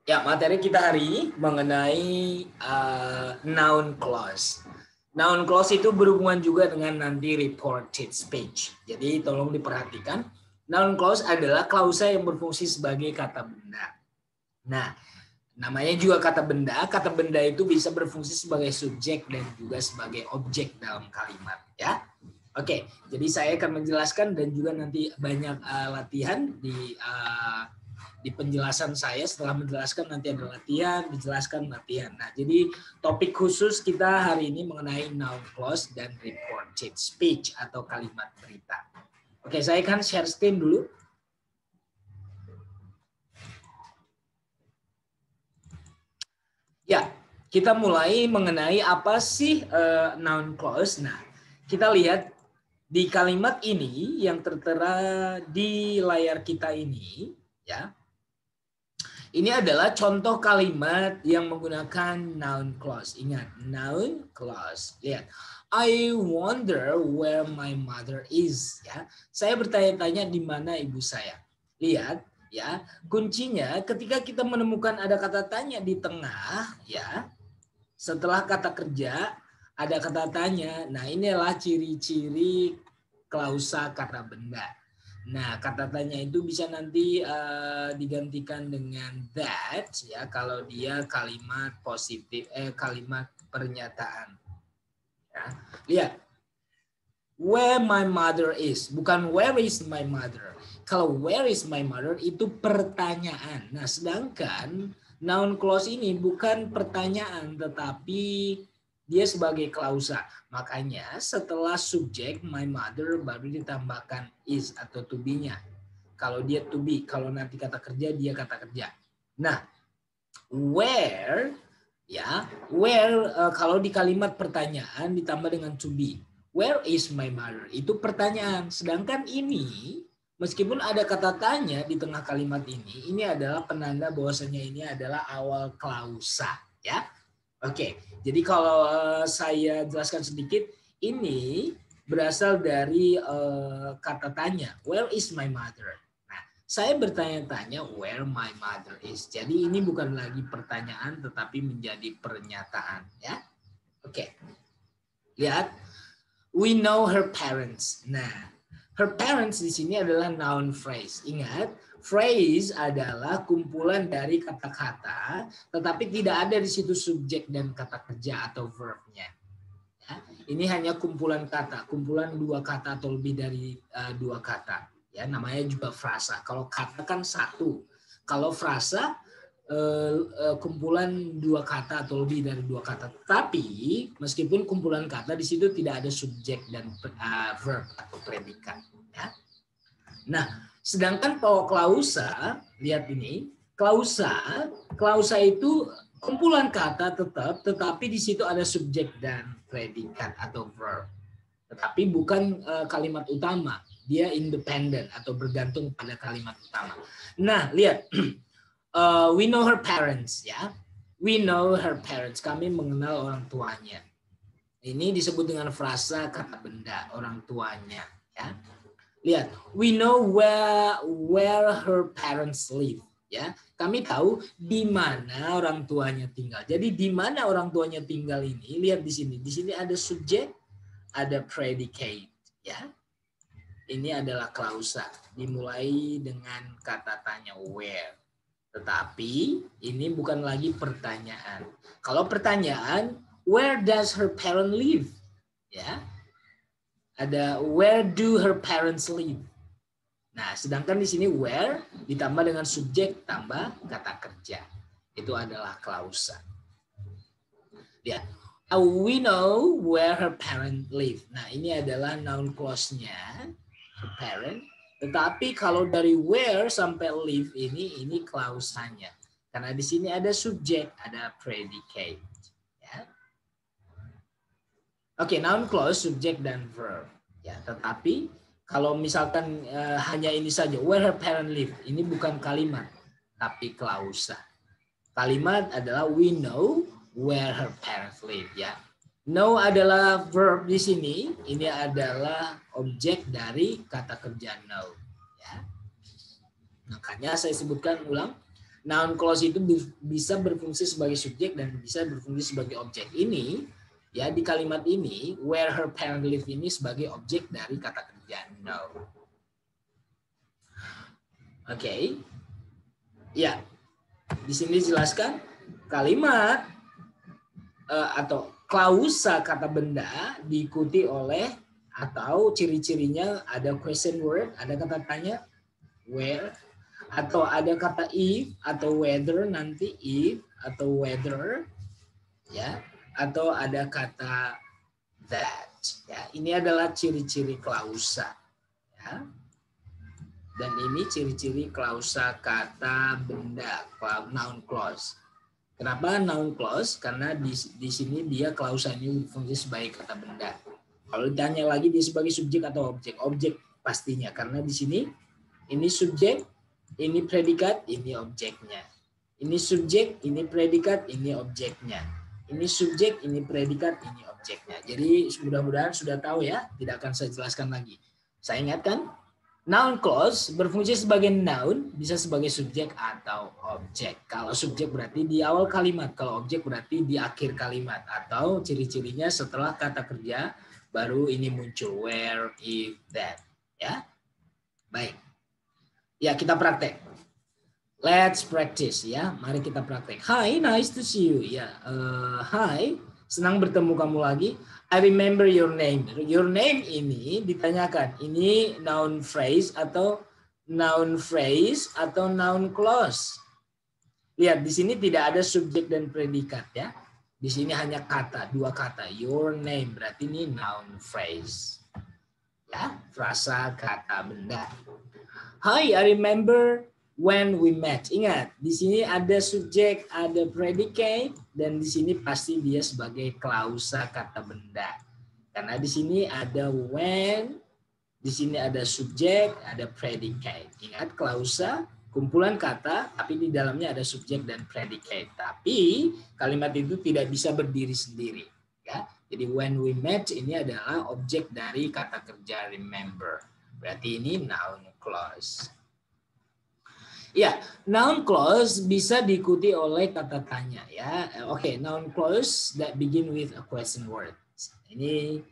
Ya, materi kita hari ini mengenai noun clause. Noun clause itu berhubungan juga dengan nanti reported speech. Jadi tolong diperhatikan, noun clause adalah klausa yang berfungsi sebagai kata benda. Nah, namanya juga kata benda. Kata benda itu bisa berfungsi sebagai subjek dan juga sebagai objek dalam kalimat, ya. Oke, jadi saya akan menjelaskan dan juga nanti banyak latihan di penjelasan saya. Setelah menjelaskan nanti ada latihan, dijelaskan latihan. Nah, jadi topik khusus kita hari ini mengenai noun clause dan reported speech atau kalimat berita. Oke, saya akan share screen dulu. Ya, kita mulai mengenai apa sih noun clause. Nah, kita lihat di kalimat ini yang tertera di layar kita ini, ya. Ini adalah contoh kalimat yang menggunakan noun clause. Ingat, noun clause. Lihat, I wonder where my mother is. Ya, saya bertanya-tanya di mana ibu saya. Lihat, ya, kuncinya ketika kita menemukan ada kata tanya di tengah, ya, setelah kata kerja ada kata tanya. Nah, inilah ciri-ciri klausa kata benda. Nah, kata tanya itu bisa nanti digantikan dengan that, ya, kalau dia kalimat positif, kalimat pernyataan. Ya. Lihat, where my mother is, bukan where is my mother. Kalau where is my mother itu pertanyaan. Nah, sedangkan noun clause ini bukan pertanyaan, tetapi dia sebagai klausa. Makanya setelah subjek my mother baru ditambahkan is atau to be-nya. Kalau dia to be, kalau nanti kata kerja dia kata kerja. Nah, where, ya, where kalau di kalimat pertanyaan ditambah dengan to be. Where is my mother? Itu pertanyaan. Sedangkan ini meskipun ada kata tanya di tengah kalimat ini adalah penanda bahwasanya ini adalah awal klausa, ya. Oke, jadi kalau saya jelaskan sedikit, ini berasal dari kata tanya, where is my mother? Nah, saya bertanya-tanya where my mother is. Jadi ini bukan lagi pertanyaan, tetapi menjadi pernyataan, ya. Oke, lihat, we know her parents. Nah, her parents di sini adalah noun phrase. Ingat, phrase adalah kumpulan dari kata-kata, tetapi tidak ada di situ subjek dan kata kerja atau verb-nya. Ya, ini hanya kumpulan kata, kumpulan dua kata atau lebih dari dua kata. Ya, namanya juga frasa. Kalau kata kan satu. Kalau frasa kumpulan dua kata atau lebih dari dua kata. Tapi meskipun kumpulan kata di situ tidak ada subjek dan verb atau predikat. Ya. Nah, sedangkan kalau klausa, lihat ini, klausa itu kumpulan kata tetap, tetapi di situ ada subjek dan predikat atau verb. Tetapi bukan kalimat utama, dia independen atau bergantung pada kalimat utama. Nah, lihat, we know her parents, ya. We know her parents. Kami mengenal orang tuanya. Ini disebut dengan frasa kata benda, orang tuanya, ya. Lihat, we know where her parents live, ya. Kami tahu di mana orang tuanya tinggal. Jadi di mana orang tuanya tinggal ini, lihat di sini. Di sini ada subjek, ada predicate, ya. Ini adalah klausa, dimulai dengan kata tanya where. Tetapi ini bukan lagi pertanyaan. Kalau pertanyaan, where does her parent live? Ya. Ada where do her parents live? Nah, sedangkan di sini where ditambah dengan subjek tambah kata kerja. Itu adalah klausa. Lihat. We know where her parent live. Nah, ini adalah noun clause-nya, her parent. Tetapi kalau dari where sampai live ini klausanya. Karena di sini ada subjek, ada predicate. Ya. Oke, noun clause, subjek dan verb. Ya, tetapi kalau misalkan hanya ini saja, where her parent live, ini bukan kalimat, tapi klausa. Kalimat adalah we know where her parents live, ya. Know adalah verb di sini, ini adalah objek dari kata kerja know, ya. Makanya saya sebutkan ulang, Noun clause itu bisa berfungsi sebagai subjek dan bisa berfungsi sebagai objek. Ini ya di kalimat ini where her parent live ini sebagai objek dari kata kerja know. Oke. Ya. Di sini dijelaskan kalimat atau klausa kata benda diikuti oleh atau ciri-cirinya ada question word, ada kata tanya where, atau ada kata if atau whether nanti if atau whether ya, atau ada kata that ya. Ini adalah ciri-ciri klausa ya. Dan ini ciri-ciri klausa kata benda, noun clause. Kenapa noun clause? Karena di sini dia klausa ini berfungsi sebagai kata benda. Kalau ditanya lagi dia sebagai subjek atau objek, objek pastinya karena di sini ini subjek, ini predikat, ini objeknya. Ini subjek, ini predikat, ini objeknya. Ini subjek, ini predikat, ini objeknya. Jadi mudah-mudahan sudah tahu ya, tidak akan saya jelaskan lagi. Saya ingatkan, noun clause berfungsi sebagai noun, bisa sebagai subjek atau objek. Kalau subjek berarti di awal kalimat, kalau objek berarti di akhir kalimat. Atau ciri-cirinya setelah kata kerja, baru ini muncul where, if, that. Ya, baik. Ya, kita praktek. Let's practice ya. Mari kita praktek. Hi, nice to see you. Ya, hi, senang bertemu kamu lagi. I remember your name. Your name ini ditanyakan. Ini noun phrase atau noun clause. Lihat di sini tidak ada subjek dan predikat ya. Di sini hanya kata, dua kata. Your name berarti ini noun phrase. Ya, frasa kata benda. Hi, I remember when we met. Ingat, di sini ada subjek, ada predicate, dan di sini pasti dia sebagai klausa kata benda. Karena di sini ada when, di sini ada subjek, ada predicate. Ingat, klausa kumpulan kata, tapi di dalamnya ada subjek dan predicate. Tapi kalimat itu tidak bisa berdiri sendiri. Ya, jadi when we met ini adalah objek dari kata kerja remember. Berarti ini noun clause. Ya, noun clause bisa diikuti oleh kata tanya ya. Oke, noun clause that begin with a question word. Ini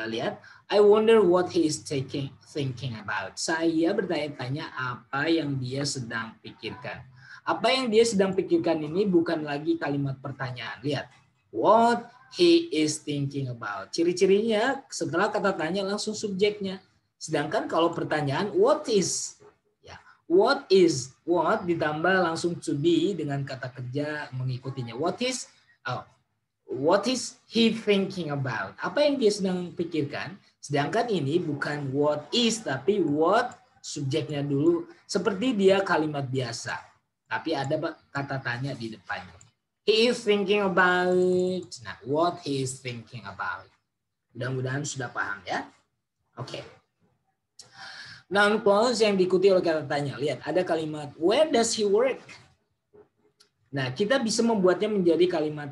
lihat, I wonder what he is thinking about. Saya bertanya-tanya apa yang dia sedang pikirkan. Apa yang dia sedang pikirkan ini bukan lagi kalimat pertanyaan. Lihat, what he is thinking about. Ciri-cirinya setelah kata tanya langsung subjeknya. Sedangkan kalau pertanyaan what is, ya, what ditambah langsung to be dengan kata kerja mengikutinya. What is he thinking about? Apa yang dia sedang pikirkan? Sedangkan ini bukan what is tapi what, subjeknya dulu seperti dia kalimat biasa. Tapi ada kata tanya di depannya. He is thinking about. Nah, what he is thinking about. Mudah-mudahan sudah paham ya. Oke. Noun clause yang diikuti oleh kata tanya. Lihat, ada kalimat where does he work? Nah, kita bisa membuatnya menjadi kalimat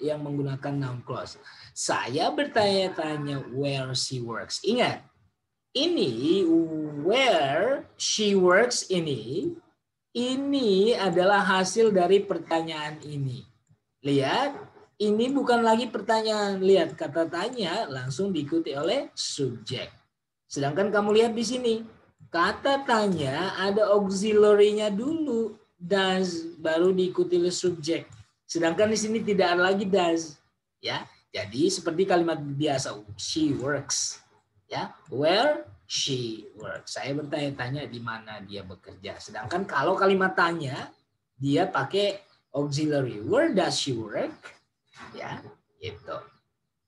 yang menggunakan noun clause. Saya bertanya-tanya where she works. Ingat, ini where she works ini adalah hasil dari pertanyaan ini. Lihat, ini bukan lagi pertanyaan. Lihat, kata tanya langsung diikuti oleh subjek. Sedangkan kamu lihat di sini, kata tanya ada auxiliary-nya dulu, does, baru diikuti oleh subjek. Sedangkan di sini tidak ada lagi does, ya. Jadi seperti kalimat biasa, she works, ya. Where she works. Saya bertanya-tanya di mana dia bekerja. Sedangkan kalau kalimat tanya, dia pakai auxiliary. Where does she work? Ya, itu.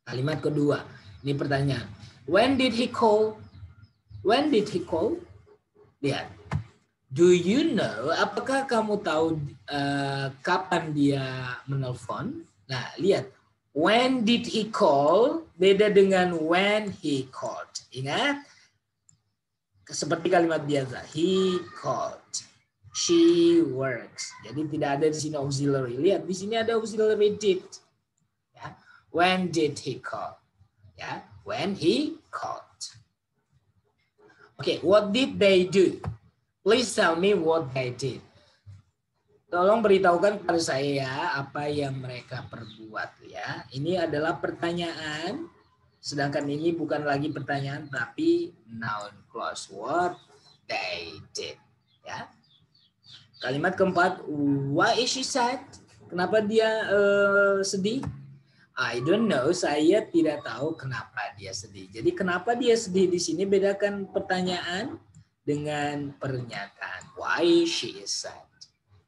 Kalimat kedua, ini pertanyaan. When did he call? When did he call? Lihat. Do you know? Apakah kamu tahu kapan dia menelpon? Nah, lihat. When did he call? Beda dengan when he called. Ingat? Seperti kalimat biasa. He called. She works. Jadi tidak ada di sini auxiliary. Lihat, di sini ada auxiliary did. Ya. When did he call? Ya. When he called. Okay, what did they do? Please tell me what they did. Tolong beritahukan kepada saya apa yang mereka perbuat ya. Ini adalah pertanyaan, sedangkan ini bukan lagi pertanyaan tapi noun clause, what they did ya. Kalimat keempat, why is she sad? Kenapa dia sedih? I don't know, saya tidak tahu kenapa dia sedih. Jadi kenapa dia sedih di sini, bedakan pertanyaan dengan pernyataan. Why she is sad?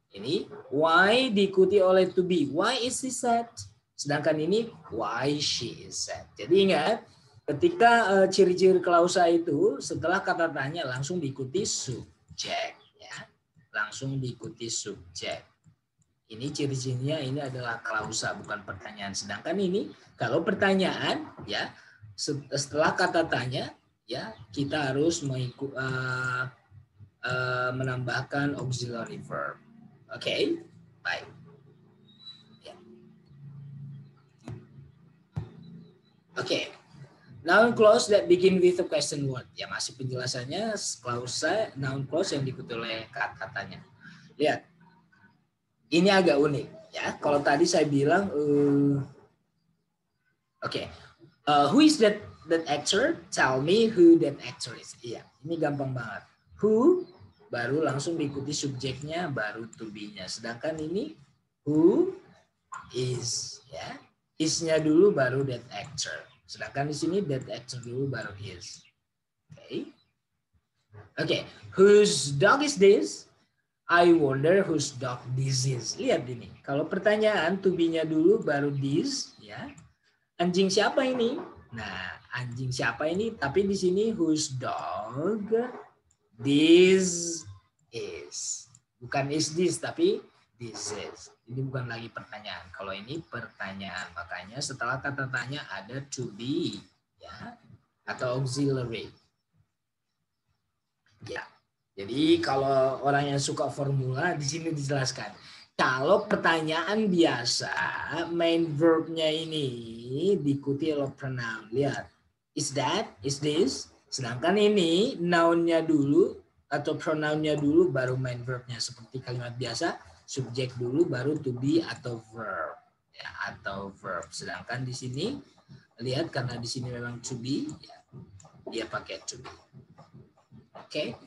Ini why diikuti oleh to be. Why is she sad? Sedangkan ini why she is sad. Jadi ingat, ketika ciri-ciri klausa itu setelah kata tanya langsung diikuti subjek ya. Langsung diikuti subjek. Ini ciri-cirinya, ini adalah klausa bukan pertanyaan. Sedangkan ini kalau pertanyaan ya setelah kata tanya ya kita harus menambahkan auxiliary verb. Oke, baik. Ya. Oke. Noun clause that begin with a question word. Ya masih penjelasannya klausa noun clause yang diikuti oleh kata tanya. Lihat. Ini agak unik ya. Kalau tadi saya bilang who is that actor? Tell me who that actor is. Iya, ini gampang banget. Who baru langsung diikuti subjeknya, baru to be-nya. Sedangkan ini who is ya. Is-nya dulu baru that actor. Sedangkan di sini that actor dulu baru is. Oke. Whose dog is this? I wonder whose dog this is. Lihat ini. Kalau pertanyaan to be-nya dulu baru this ya. Anjing siapa ini? Nah, anjing siapa ini? Tapi di sini whose dog this is. Bukan is this tapi this is. Ini bukan lagi pertanyaan. Kalau ini pertanyaan, makanya setelah kata tanya ada to be ya atau auxiliary. Ya. Jadi kalau orang yang suka formula di sini dijelaskan. Kalau pertanyaan biasa, main verbnya ini diikuti oleh pronoun. Lihat, is that, is this. Sedangkan ini noun-nya dulu atau pronoun-nya dulu baru main verbnya. Seperti kalimat biasa, subjek dulu baru to be atau verb. Ya, atau verb. Sedangkan di sini, lihat karena di sini memang to be, ya, dia pakai to be. Oke.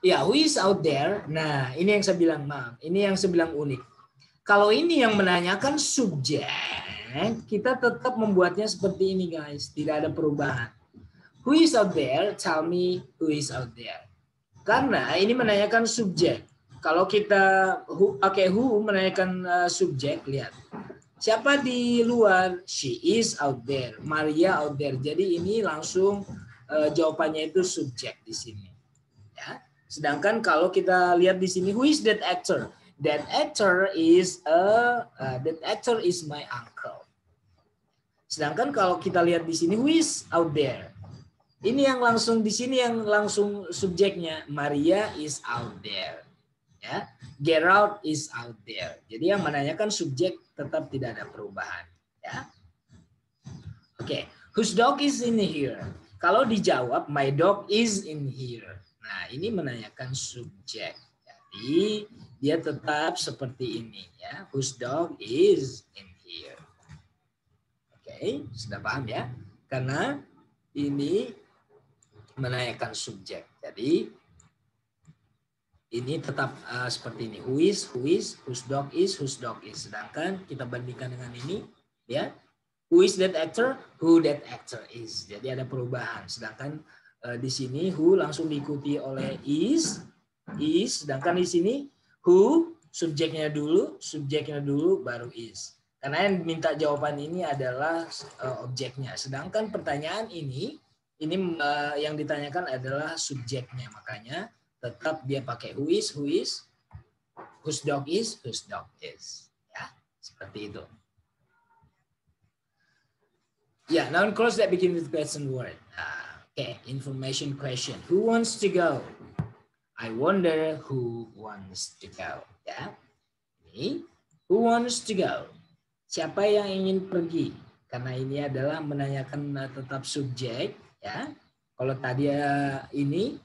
Ya, who is out there? Nah, ini yang saya bilang, maaf. Ini yang saya bilang unik. Kalau ini yang menanyakan subjek, kita tetap membuatnya seperti ini, guys. Tidak ada perubahan. Who is out there? Tell me who is out there. Karena ini menanyakan subjek. Kalau kita pakai who menanyakan subjek, lihat. Siapa di luar? She is out there. Maria out there. Jadi ini langsung jawabannya itu subjek di sini. Ya. Sedangkan kalau kita lihat di sini, who is that actor? That actor is my uncle. Sedangkan kalau kita lihat di sini, who is out there? Ini yang langsung di sini yang langsung subjeknya, Maria is out there. Ya, Gerald is out there. Jadi yang menanyakan subjek tetap tidak ada perubahan. Ya, oke. Whose dog is in here? Kalau dijawab, my dog is in here. Nah, ini menanyakan subjek. Jadi, dia tetap seperti ini ya. Whose dog is in here. Oke, sudah paham ya? Karena ini menanyakan subjek. Jadi, ini tetap seperti ini. Who is, whose dog is. Sedangkan kita bandingkan dengan ini, ya. Who is that actor? Who that actor is. Jadi ada perubahan. Sedangkan di sini who langsung diikuti oleh is, sedangkan di sini who subjeknya dulu baru is. Karena yang minta jawaban ini adalah objeknya. Sedangkan pertanyaan ini yang ditanyakan adalah subjeknya. Makanya tetap dia pakai who is, whose dog is. Ya, seperti itu. Ya, noun clause that begin with question word. Okay, information question. Who wants to go? I wonder who wants to go. Ya, ini who wants to go? Siapa yang ingin pergi? Karena ini adalah menanyakan tetap subjek. Ya, kalau tadi ini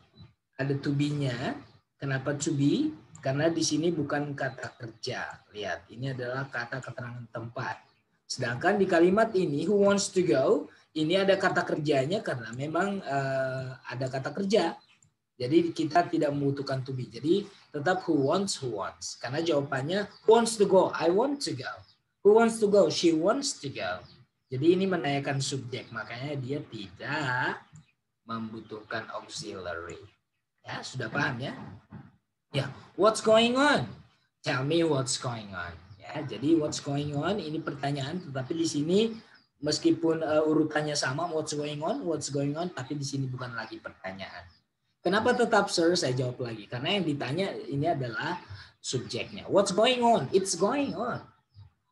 ada to be-nya. Kenapa to be? Karena di sini bukan kata kerja. Lihat, ini adalah kata keterangan tempat. Sedangkan di kalimat ini, who wants to go, ini ada kata kerjanya karena memang ada kata kerja. Jadi kita tidak membutuhkan to be. Jadi tetap who wants, who wants. Karena jawabannya who wants to go, I want to go. Who wants to go, she wants to go. Jadi ini menanyakan subjek, makanya dia tidak membutuhkan auxiliary. Ya, sudah paham ya? Ya, what's going on? Tell me what's going on. Ya, jadi what's going on ini pertanyaan, tetapi di sini meskipun urutannya sama what's going on, tapi di sini bukan lagi pertanyaan. Kenapa tetap sir? Saya jawab lagi karena yang ditanya ini adalah subjeknya. What's going on? It's going on.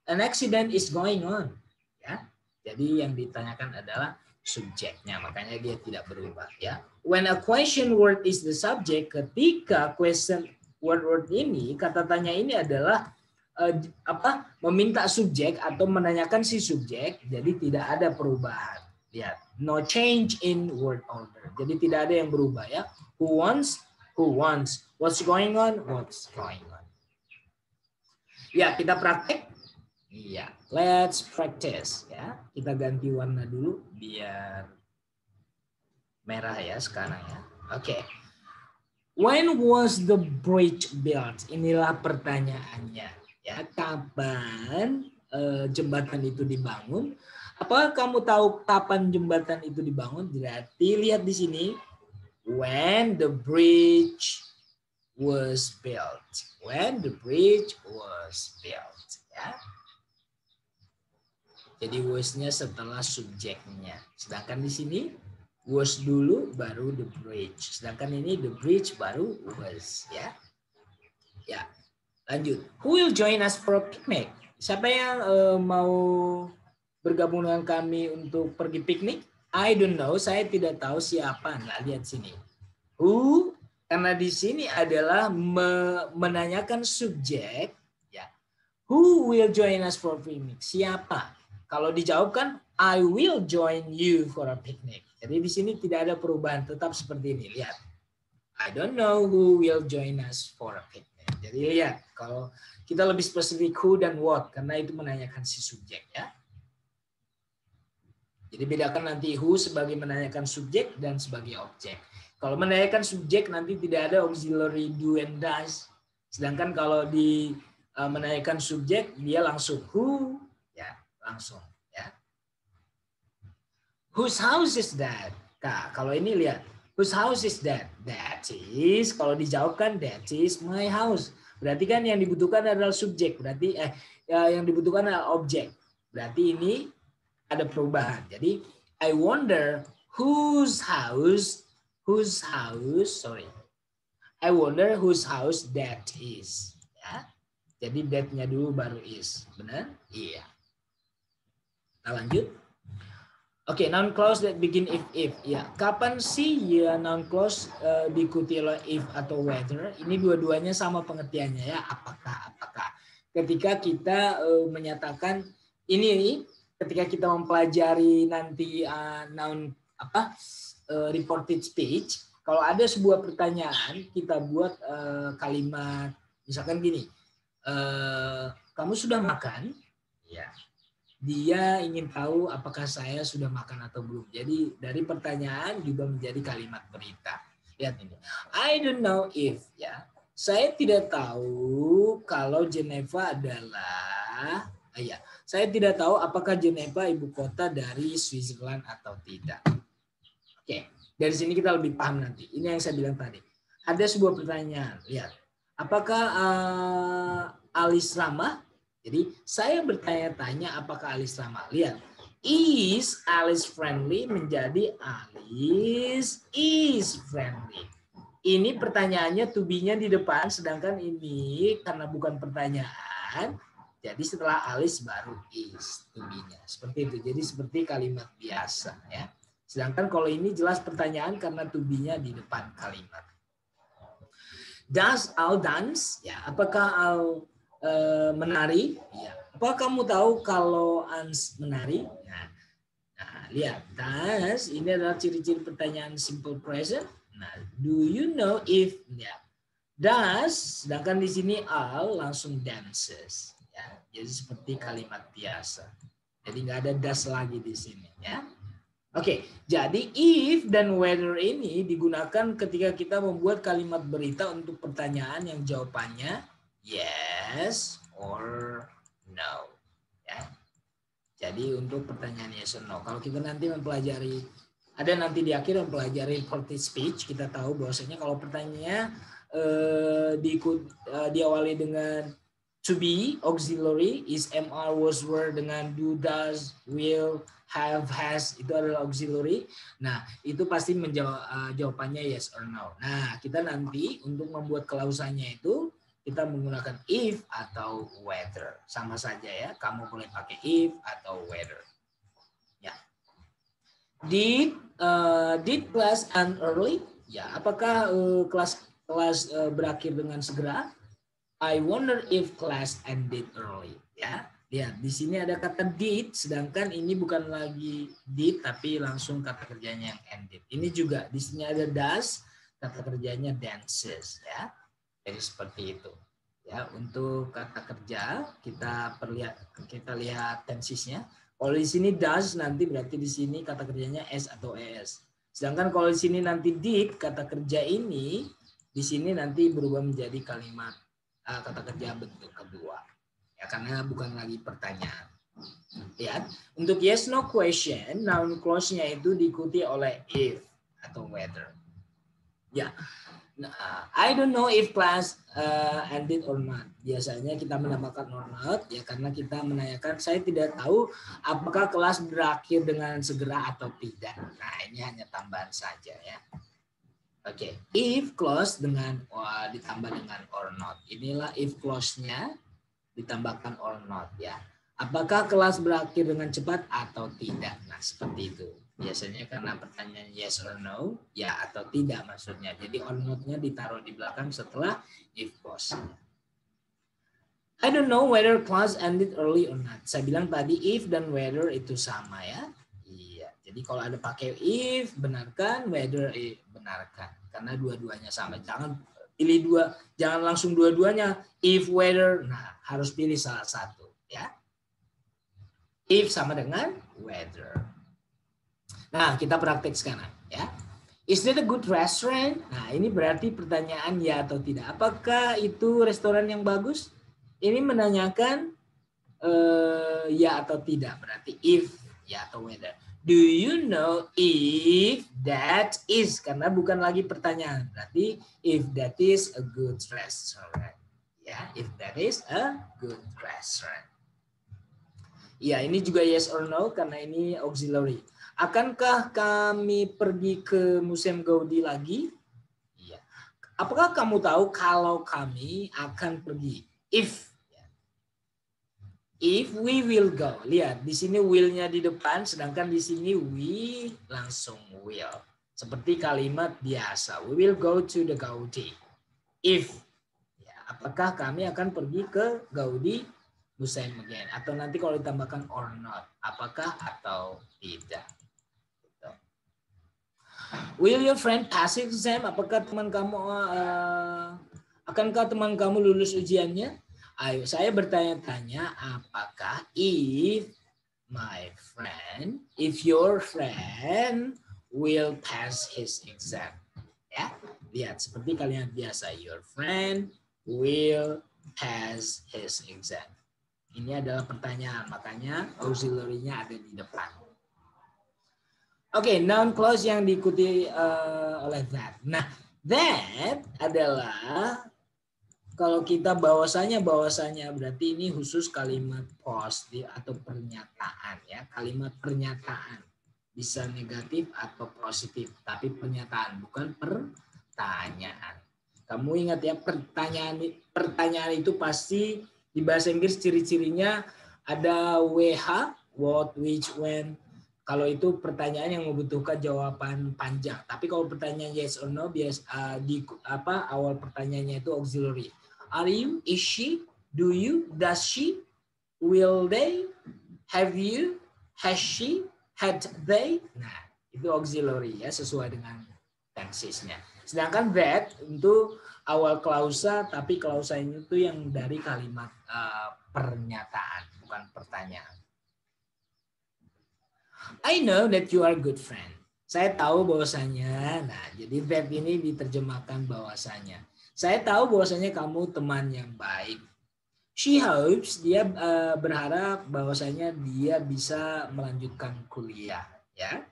An accident is going on. Ya, jadi yang ditanyakan adalah subjeknya, makanya dia tidak berubah. Ya, when a question word is the subject, ketika question word ini kata tanya ini adalah meminta subjek atau menanyakan si subjek, jadi tidak ada perubahan. Lihat, no change in word order. Jadi tidak ada yang berubah ya. Who wants? Who wants? What's going on? What's going on? Ya, kita praktek. Iya, let's practice ya. Kita ganti warna dulu biar merah ya sekarang ya. Oke. When was the bridge built? Inilah pertanyaannya. Ya, kapan jembatan itu dibangun? Apakah kamu tahu kapan jembatan itu dibangun? Berarti lihat di sini, when the bridge was built. When the bridge was built. Ya. Jadi was-nya setelah subjeknya. Sedangkan di sini was dulu baru the bridge. Sedangkan ini the bridge baru was. Ya. Ya. Lanjut. Who will join us for a picnic? Siapa yang mau bergabung dengan kami untuk pergi piknik? I don't know. Saya tidak tahu siapa. Nah, lihat sini. Who, karena di sini adalah menanyakan subjek. Ya. Who will join us for a picnic? Siapa? Kalau dijawabkan, I will join you for a picnic. Jadi di sini tidak ada perubahan. Tetap seperti ini. Lihat. I don't know who will join us for a picnic. Jadi lihat, kalau kita lebih spesifik who dan what, karena itu menanyakan si subjek ya. Jadi bedakan nanti who sebagai menanyakan subjek dan sebagai objek. Kalau menanyakan subjek nanti tidak ada auxiliary do and does. Sedangkan kalau di menanyakan subjek dia langsung who, ya langsung ya. Whose house is that? Nah, kalau ini lihat. Whose house is that? That is, kalau dijawabkan, that is my house. Berarti kan yang dibutuhkan adalah subjek. Berarti yang dibutuhkan adalah objek. Berarti ini ada perubahan. Jadi, I wonder whose house, I wonder whose house that is. Ya. Jadi, that-nya dulu baru is. Benar? Iya. Kita lanjut. Oke, noun clause that begin if. Ya, kapan sih ya noun clause diikuti oleh if atau whether? Ini dua-duanya sama pengertiannya ya. Apakah? Ketika kita menyatakan ini, ketika kita mempelajari nanti noun reported speech, kalau ada sebuah pertanyaan kita buat kalimat misalkan gini, kamu sudah makan? Ya. Dia ingin tahu apakah saya sudah makan atau belum. Jadi dari pertanyaan juga menjadi kalimat berita. Lihat ini. I don't know if, ya. Saya tidak tahu kalau Geneva adalah, saya tidak tahu apakah Geneva ibu kota dari Switzerland atau tidak. Oke, dari sini kita lebih paham nanti. Ini yang saya bilang tadi. Ada sebuah pertanyaan. Lihat. Apakah Alice ramah? Jadi saya bertanya-tanya apakah Alice ramah. Lihat, is Alice friendly menjadi Alice is friendly. Ini pertanyaannya to be-nya di depan, sedangkan ini karena bukan pertanyaan, jadi setelah Alice baru is to be-nya. Seperti itu. Jadi seperti kalimat biasa ya. Sedangkan kalau ini jelas pertanyaan karena to be-nya di depan kalimat. Does Al dance? Ya, apakah Al menari? Ya. Apa kamu tahu kalau Ans menari? Nah, lihat, does ini adalah ciri-ciri pertanyaan simple present. Nah, do you know if? Ya. Does, sedangkan di sini all langsung dances. Ya, jadi seperti kalimat biasa. Jadi nggak ada does lagi di sini. Ya. Oke, jadi if dan whether ini digunakan ketika kita membuat kalimat berita untuk pertanyaan yang jawabannya yes or no. Ya. Jadi untuk pertanyaan yes or no. Kalau kita nanti mempelajari, ada nanti di akhir mempelajari reported speech, kita tahu bahwasanya kalau pertanyaannya diawali dengan to be, auxiliary, is, MR, was, were dengan do, does, will, have, has, itu adalah auxiliary. Nah, itu pasti menjawab jawabannya yes or no. Nah, kita nanti untuk membuat klausanya itu kita menggunakan if atau whether. Sama saja ya, kamu boleh pakai if atau whether. Ya. Did class end early? Ya, apakah kelas berakhir dengan segera? I wonder if class ended early. Ya, lihat di sini ada kata did, sedangkan ini bukan lagi did tapi langsung kata kerjanya yang ended. Ini juga di sini ada does, kata kerjanya dances. Ya, jadi seperti itu. Ya, untuk kata kerja kita lihat tensesnya. Kalau di sini does nanti berarti di sini kata kerjanya s atau es. Sedangkan kalau di sini nanti did, kata kerja ini di sini nanti berubah menjadi kalimat kata kerja bentuk kedua. Ya, karena bukan lagi pertanyaan. Lihat, untuk yes no question, noun clause-nya itu diikuti oleh if atau whether. Ya. Nah, I don't know if class ended or not. Biasanya kita menambahkan or not ya karena kita menanyakan saya tidak tahu apakah kelas berakhir dengan segera atau tidak. Nah, ini hanya tambahan saja ya. Oke, if clause dengan ditambah dengan or not. Inilah if clause-nya ditambahkan or not ya. Apakah kelas berakhir dengan cepat atau tidak? Nah, seperti itu. Biasanya karena pertanyaan yes or no, ya atau tidak maksudnya. Jadi or not-nya ditaruh di belakang setelah if clause. I don't know whether class ended early or not. Saya bilang tadi if dan whether itu sama ya. Iya. Jadi kalau ada pakai if, benarkan, whether benarkan. Karena dua-duanya sama. Jangan pilih dua, jangan langsung dua-duanya. If, whether, nah harus pilih salah satu ya. If sama dengan whether. Nah, kita praktek sekarang ya. Is that a good restaurant? Nah, ini berarti pertanyaan ya atau tidak. Apakah itu restoran yang bagus? Ini menanyakan ya atau tidak. Berarti if, ya atau whether. Do you know if that is? Karena bukan lagi pertanyaan. Berarti if that is a good restaurant. Ya, if that is a good restaurant. Ya, ini juga yes or no karena ini auxiliary. Akankah kami pergi ke Museum Gaudi lagi? Iya. Apakah kamu tahu kalau kami akan pergi? If we will go. Lihat, di sini will-nya di depan, sedangkan di sini we langsung will. Seperti kalimat biasa. We will go to the Gaudi. If. Ya, apakah kami akan pergi ke Gaudi Museum again? Atau nanti kalau ditambahkan or not. Apakah atau tidak? Gitu. Will your friend pass exam? Apakah teman kamu akankah teman kamu lulus ujiannya? Ayo, saya bertanya-tanya apakah if your friend will pass his exam. Ya, lihat seperti kalimat biasa. Your friend will pass his exam. Ini adalah pertanyaan, makanya auxiliary-nya ada di depan. Oke, noun clause yang diikuti oleh that. Nah, that adalah kalau kita bahwasanya berarti ini khusus kalimat positif atau pernyataan ya, kalimat pernyataan bisa negatif atau positif, tapi pernyataan bukan pertanyaan. Kamu ingat ya, pertanyaan itu pasti di bahasa Inggris ciri-cirinya ada WH, what, which, when. Kalau itu pertanyaan yang membutuhkan jawaban panjang. Tapi kalau pertanyaan yes or no awal pertanyaannya itu auxiliary. Are you? Is she? Do you? Does she? Will they? Have you? Has she? Had they? Nah, itu auxiliary ya, sesuai dengan tensesnya. Sedangkan that untuk awal klausa, tapi klausa ini tuh yang dari kalimat pernyataan, bukan pertanyaan. I know that you are a good friend. Saya tahu bahwasanya, nah jadi that ini diterjemahkan bahwasanya. Saya tahu bahwasanya kamu teman yang baik. She hopes, dia berharap bahwasanya dia bisa melanjutkan kuliah, ya.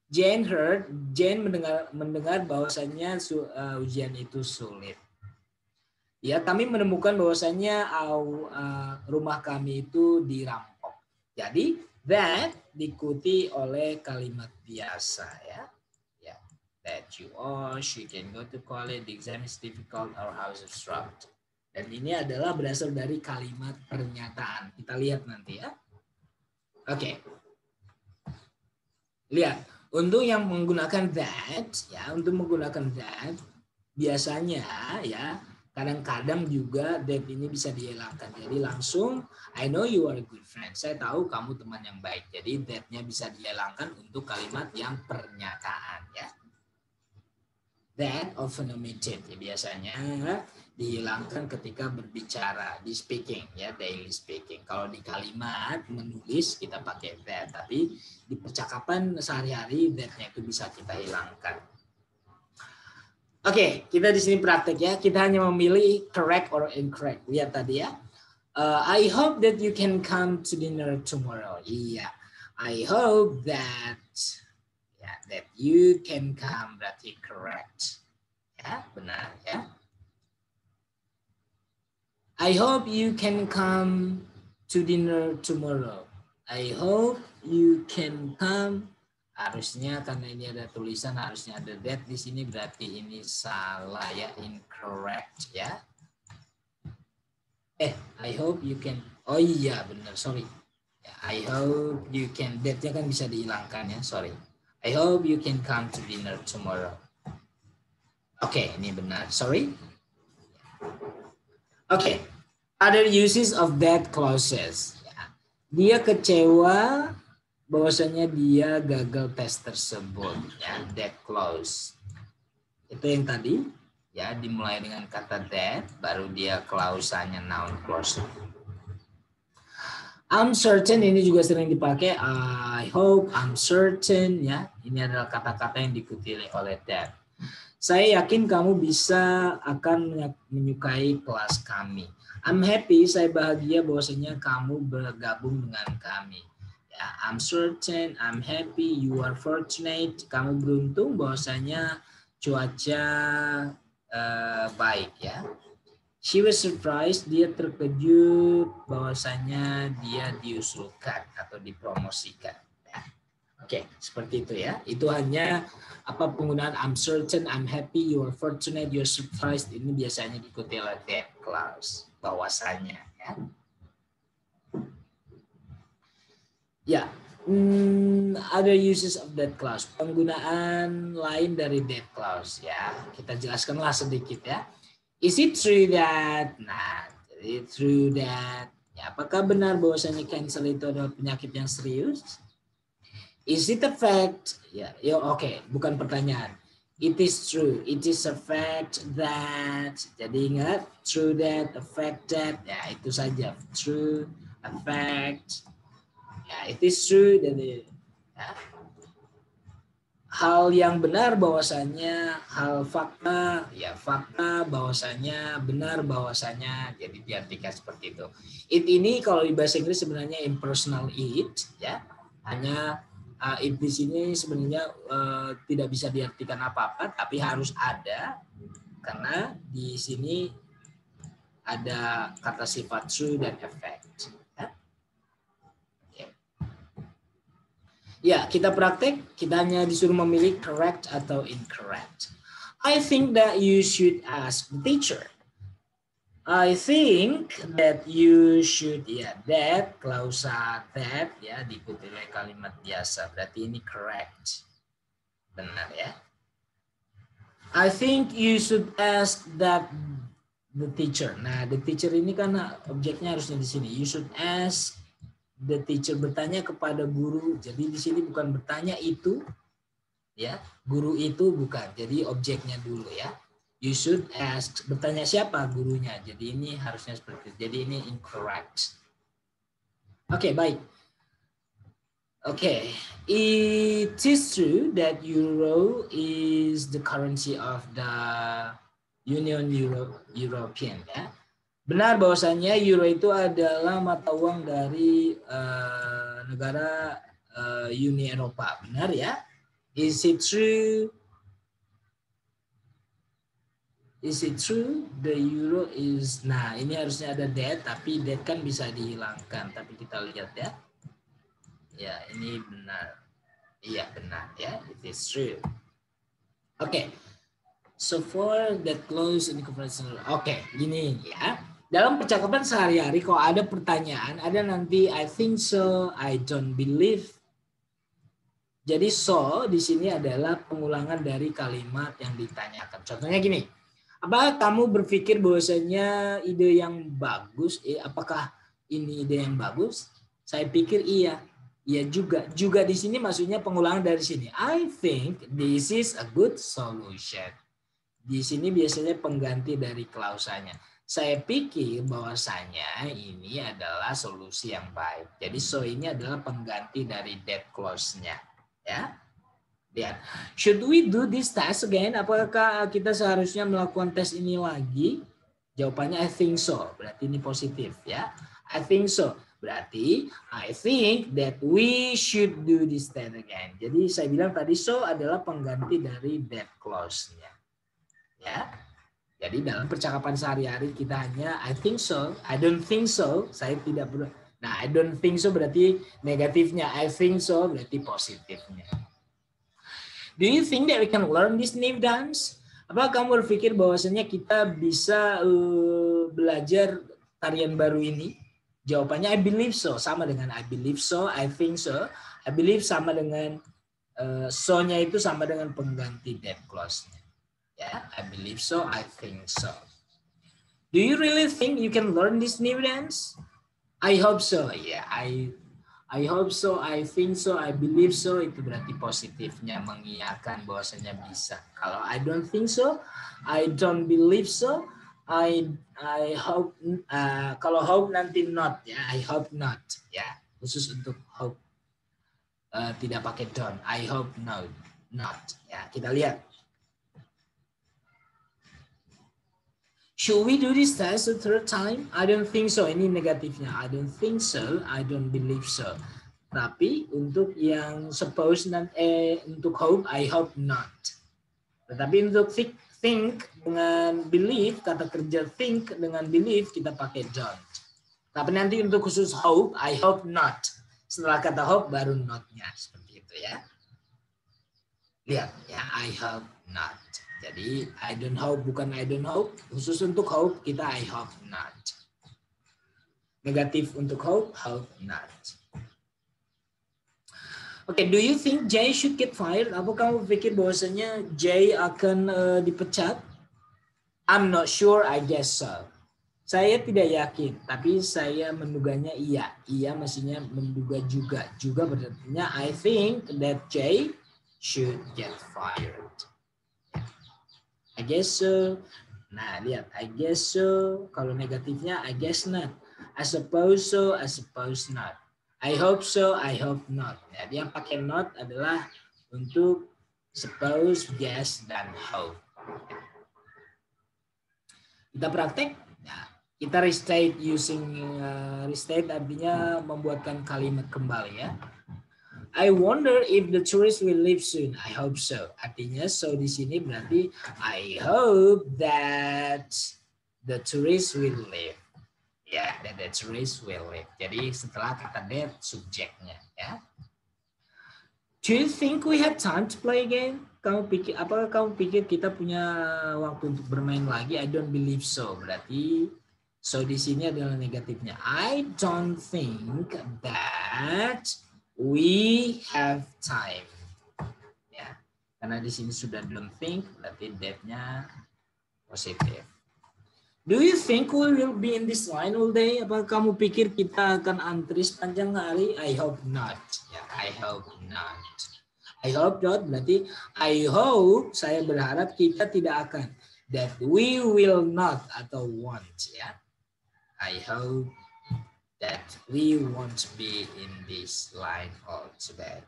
Jane mendengar bahwasanya ujian itu sulit. Ya, kami menemukan bahwasanya rumah kami itu dirampok. Jadi that diikuti oleh kalimat biasa, ya. Ya, that she can go to college, the exam is difficult, our house is robbed. Dan ini adalah berasal dari kalimat pernyataan. Kita lihat nanti ya. Oke. Lihat, untuk yang menggunakan that, ya, untuk menggunakan that, biasanya ya, kadang-kadang juga that ini bisa dihilangkan. Jadi langsung, I know you are a good friend. Saya tahu kamu teman yang baik. Jadi that-nya bisa dihilangkan untuk kalimat yang pernyataan, ya. That often omitted, ya, biasanya dihilangkan ketika berbicara, di speaking, ya, daily speaking. Kalau di kalimat menulis kita pakai that, tapi di percakapan sehari-hari that-nya itu bisa kita hilangkan. Oke, kita di sini praktek ya. Kita hanya memilih correct or incorrect. Lihat tadi ya. I hope that you can come to dinner tomorrow. Iya. I hope that that you can come, berarti correct. Ya, benar ya. I hope you can come to dinner tomorrow. I hope you can come. Harusnya karena ini ada tulisan harusnya ada that di sini, berarti ini salah ya, incorrect ya. I hope you can. Oh iya benar, sorry. I hope you can. That-nya kan bisa dihilangkan ya, sorry. I hope you can come to dinner tomorrow. Oke, ini benar. Sorry. Oke. Other uses of that clauses. Ya. Dia kecewa bahwasanya dia gagal tes tersebut. Ya, that clause. Itu yang tadi. Ya, dimulai dengan kata that, baru dia klausanya noun clause. I'm certain ini juga sering dipakai. I hope, I'm certain, ya. Ini adalah kata-kata yang diikuti oleh that. Saya yakin kamu akan menyukai kelas kami. I'm happy, saya bahagia bahwasanya kamu bergabung dengan kami. Ya, I'm certain, I'm happy, you are fortunate. Kamu beruntung bahwasanya cuaca baik ya. She was surprised, dia terkejut bahwasanya dia diusulkan atau dipromosikan. Ya. Oke, seperti itu ya. Itu hanya penggunaan I'm certain, I'm happy, you are fortunate, you are surprised. Ini biasanya diikuti oleh that clause, bahwasanya ya. Ya, other uses of that clause. Penggunaan lain dari that clause ya. Kita jelaskanlah sedikit ya. Is it true that? Nah, jadi true that. Ya, apakah benar bahwasanya cancel itu adalah penyakit yang serius? Is it a fact? Ya, oke, bukan pertanyaan. It is true. It is a fact that. Jadi ingat, true that, a fact that. Ya, itu saja. True, a fact. Ya, it is true. Jadi, ya. Hal yang benar bahwasanya, hal fakta, ya fakta bahwasanya, benar bahwasanya, jadi diartikan seperti itu. It ini kalau di bahasa Inggris sebenarnya impersonal it, ya, hanya it di sini sebenarnya tidak bisa diartikan apa-apa, tapi harus ada karena di sini ada kata sifat true dan effect. Ya, kita praktek, kita hanya disuruh memilih correct atau incorrect. I think that you should ask the teacher. I think that you should, ya, that, klausa that, ya, diikuti oleh kalimat biasa. Berarti ini correct. Benar ya. I think you should ask that the teacher. Nah, the teacher ini kan objeknya harusnya di sini. You should ask the teacher, bertanya kepada guru. Jadi di sini bukan bertanya itu, ya, guru itu bukan. Jadi objeknya dulu ya. You should ask. Bertanya siapa? Gurunya. Jadi ini harusnya seperti itu. Jadi ini incorrect. Oke, baik. Oke. It is true that euro is the currency of the Union European. Ya. Benar bahwasanya euro itu adalah mata uang dari negara Uni Eropa. Benar ya? Is it true? Is it true the euro is, nah ini harusnya ada that, tapi that kan bisa dihilangkan, tapi kita lihat ya. Ya, ini benar. Iya, benar ya. It is true. Oke. So for that close in comparison. Oke, gini ya. Dalam percakapan sehari-hari kalau ada pertanyaan, ada nanti I think so, I don't believe. Jadi so di sini adalah pengulangan dari kalimat yang ditanyakan. Contohnya gini. Apa kamu berpikir bahwasanya ide yang bagus? Apakah ini ide yang bagus? Saya pikir iya. Iya juga. Juga di sini maksudnya pengulangan dari sini. I think this is a good solution. Di sini biasanya pengganti dari klausanya. Saya pikir bahwasanya ini adalah solusi yang baik. Jadi so ini adalah pengganti dari that clause-nya. Ya. Lihat, should we do this test again? Apakah kita seharusnya melakukan tes ini lagi? Jawabannya I think so. Berarti ini positif ya. I think so. Berarti I think that we should do this test again. Jadi saya bilang tadi so adalah pengganti dari that clause-nya. Ya. Jadi dalam percakapan sehari-hari kita hanya I think so, I don't think so, saya tidak perlu. Nah, I don't think so berarti negatifnya, I think so berarti positifnya. Do you think that we can learn this new dance? Apa kamu berpikir bahwasanya kita bisa belajar tarian baru ini? Jawabannya I believe so. Sama dengan I believe so, I think so. I believe sama dengan so-nya itu sama dengan pengganti that clause-nya. Ya, I believe so, I think so. Do you really think you can learn this new dance? I hope so. Ya, I hope so, I think so, I believe so, itu berarti positifnya mengiyakan bahwasanya bisa. Kalau I don't think so, I don't believe so, I hope, kalau hope nanti not ya, I hope not ya, khusus untuk hope tidak pakai don't, I hope no, not ya. Kita lihat. Should we do this test a third time? I don't think so. Ini negatifnya. I don't think so. I don't believe so. Tapi untuk yang suppose untuk hope, I hope not. Tetapi untuk think dengan believe, kata kerja think dengan believe kita pakai don't. Tapi nanti untuk khusus hope, I hope not. Setelah kata hope baru not-nya seperti itu ya. Lihat ya, I hope not. Jadi I don't hope bukan I don't hope. Khusus untuk hope kita I hope not. Negatif untuk hope, hope not. Oke, do you think Jay should get fired? Apa kamu pikir bahwasanya Jay akan dipecat? I'm not sure, I guess so. Saya tidak yakin, tapi saya menduganya iya. Iya maksudnya menduga juga. Juga berartinya I think that Jay should get fired. I guess so. Nah, lihat. I guess so. Kalau negatifnya, I guess not. I suppose so. I suppose not. I hope so. I hope not. Jadi yang pakai not adalah untuk suppose, guess, dan hope. Kita praktek. Nah, kita restate using restate artinya membuatkan kalimat kembali ya. I wonder if the tourists will leave soon. I hope so. Artinya so di sini berarti I hope that the tourists will leave. Ya, that the tourists will leave. Jadi setelah kata that subjeknya ya. Do you think we have time to play again? Apakah kamu pikir kita punya waktu untuk bermain lagi? I don't believe so. Berarti so di sini adalah negatifnya. I don't think that we have time. Ya, karena di sini sudah don't think, berarti that-nya positif. Do you think we will be in this line all day? Apakah kamu pikir kita akan antri sepanjang hari? I hope not. Ya, I hope not. I hope not berarti I hope saya berharap kita tidak akan. that we will not atau won't ya. I hope that we won't be in this line altogether.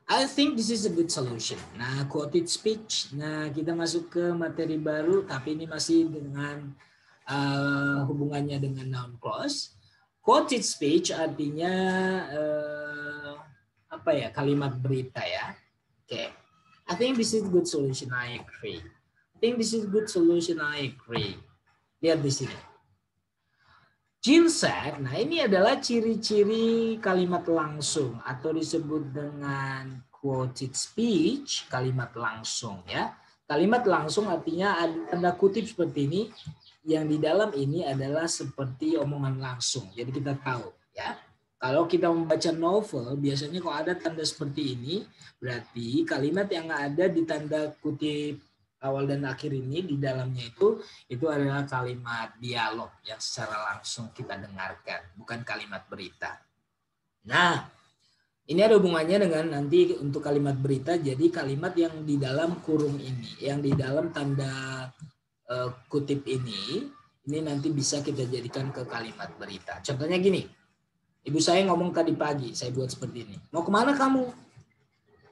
I think this is a good solution. Nah, quoted speech. Nah, kita masuk ke materi baru, tapi ini masih dengan hubungannya dengan noun clause. Quoted speech artinya apa ya? Kalimat berita ya. Oke. I think this is good solution. I agree. I think this is good solution. I agree. Lihat di sini. Jill said, nah ini adalah ciri-ciri kalimat langsung atau disebut dengan quoted speech, kalimat langsung ya. Kalimat langsung artinya ada tanda kutip seperti ini, yang di dalam ini adalah seperti omongan langsung. Jadi kita tahu ya. Kalau kita membaca novel, biasanya kalau ada tanda seperti ini, berarti kalimat yang ada di tanda kutip awal dan akhir ini di dalamnya itu adalah kalimat dialog yang secara langsung kita dengarkan, bukan kalimat berita. Nah, ini ada hubungannya dengan nanti untuk kalimat berita, jadi kalimat yang di dalam kurung ini, yang di dalam tanda kutip ini nanti bisa kita jadikan ke kalimat berita. Contohnya gini, ibu saya ngomong tadi pagi, saya buat seperti ini. Mau kemana kamu?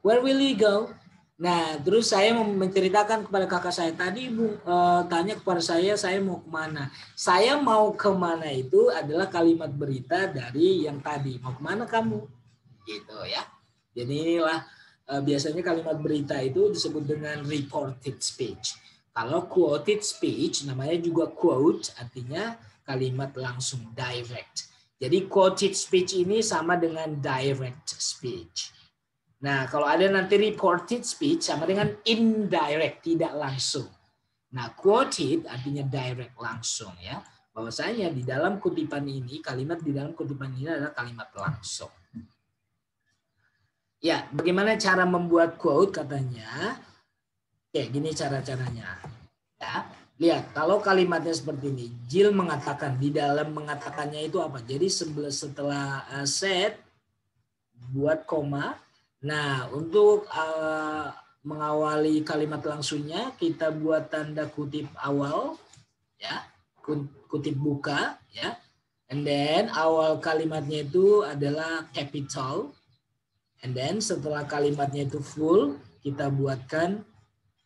Where will you go? Nah, terus saya menceritakan kepada kakak saya tadi, ibu tanya kepada saya mau kemana. Saya mau kemana itu adalah kalimat berita dari yang tadi. Mau kemana kamu? Gitu ya. Jadi inilah biasanya kalimat berita itu disebut dengan reported speech. Kalau quoted speech namanya juga quote, artinya kalimat langsung, direct. Jadi quoted speech ini sama dengan direct speech. Nah, kalau ada nanti reported speech sama dengan indirect, tidak langsung. Nah, quoted artinya direct, langsung ya. Bahwasanya di dalam kutipan ini, kalimat di dalam kutipan ini adalah kalimat langsung. Ya, bagaimana cara membuat quote katanya? Oke, gini cara-caranya. Ya, lihat, kalau kalimatnya seperti ini, Jill mengatakan, di dalam mengatakannya itu apa? Jadi setelah said, buat koma. Nah, untuk mengawali kalimat langsungnya, kita buat tanda kutip awal, ya, kutip buka, ya, and then awal kalimatnya itu adalah capital, and then setelah kalimatnya itu full, kita buatkan